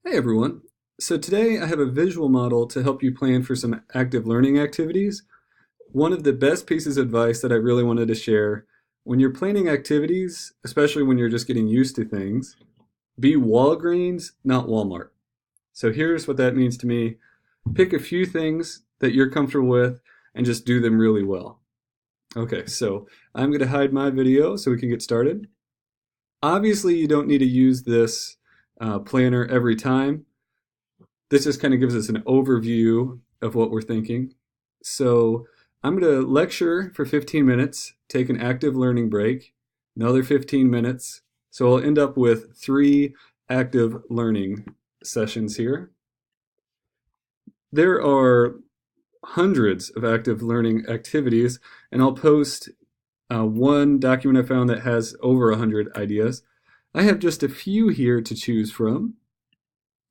Hey everyone. So today I have a visual model to help you plan for some active learning activities. One of the best pieces of advice that I really wanted to share when you're planning activities, especially when you're just getting used to things, be Walgreens, not Walmart. So here's what that means to me. Pick a few things that you're comfortable with and just do them really well. Okay, so I'm going to hide my video so we can get started. Obviously, you don't need to use this planner every time. This just kind of gives us an overview of what we're thinking. So I'm going to lecture for 15 minutes, take an active learning break, another 15 minutes. So I'll end up with 3 active learning sessions here. There are hundreds of active learning activities, and I'll post one document I found that has over 100 ideas. I have just a few here to choose from.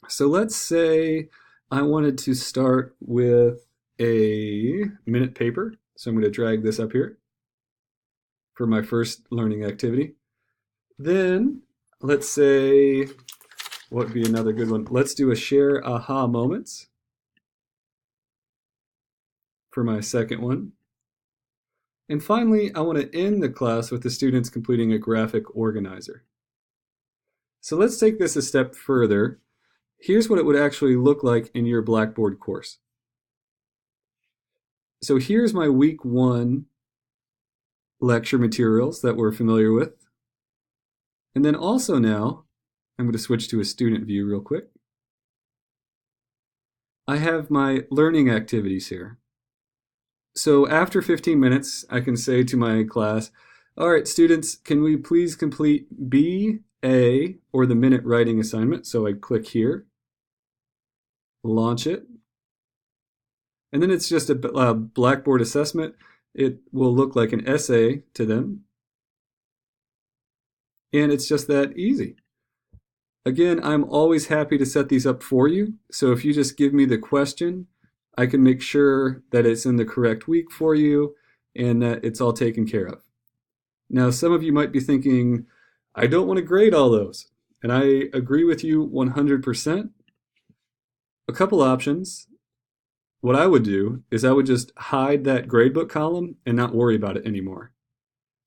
So let's say I wanted to start with a minute paper. So I'm going to drag this up here for my first learning activity. Then let's say, what would be another good one? Let's do a share aha moments for my second one. And finally, I want to end the class with the students completing a graphic organizer. So let's take this a step further. Here's what it would actually look like in your Blackboard course. So here's my week 1 lecture materials that we're familiar with. And then also now, I'm going to switch to a student view real quick. I have my learning activities here. So after 15 minutes, I can say to my class, all right, students, can we please complete B, A, or the minute writing assignment? So I click here, launch it. And then it's just a Blackboard assessment. It will look like an essay to them. And it's just that easy. Again, I'm always happy to set these up for you. So if you just give me the question, I can make sure that it's in the correct week for you and that it's all taken care of. Now, some of you might be thinking, I don't want to grade all those. And I agree with you 100%. A couple options. What I would do is I would just hide that gradebook column and not worry about it anymore.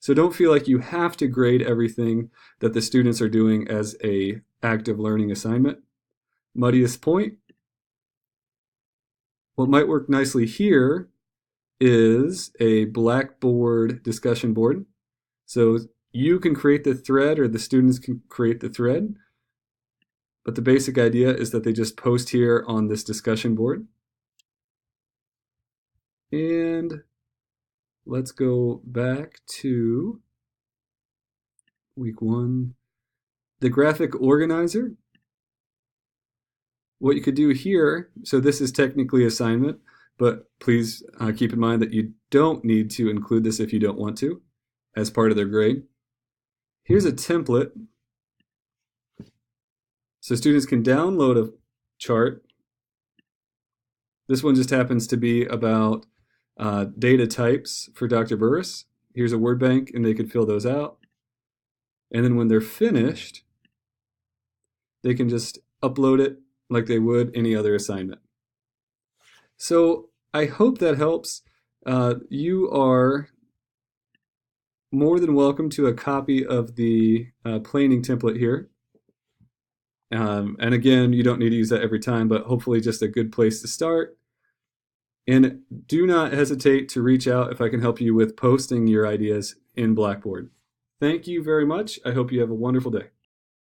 So don't feel like you have to grade everything that the students are doing as a active learning assignment. Muddiest point. What might work nicely here is a Blackboard discussion board. So you can create the thread or the students can create the thread. But the basic idea is that they just post here on this discussion board. And let's go back to week 1. The graphic organizer. What you could do here, so this is technically assignment, but please keep in mind that you don't need to include this if you don't want to as part of their grade. Here's a template. So students can download a chart. This one just happens to be about data types for Dr. Burris. Here's a word bank, and they could fill those out. And then when they're finished, they can just upload it like they would any other assignment. So I hope that helps. You are more than welcome to a copy of the planning template here. And again, you don't need to use that every time, but hopefully just a good place to start. And do not hesitate to reach out if I can help you with posting your ideas in Blackboard. Thank you very much. I hope you have a wonderful day.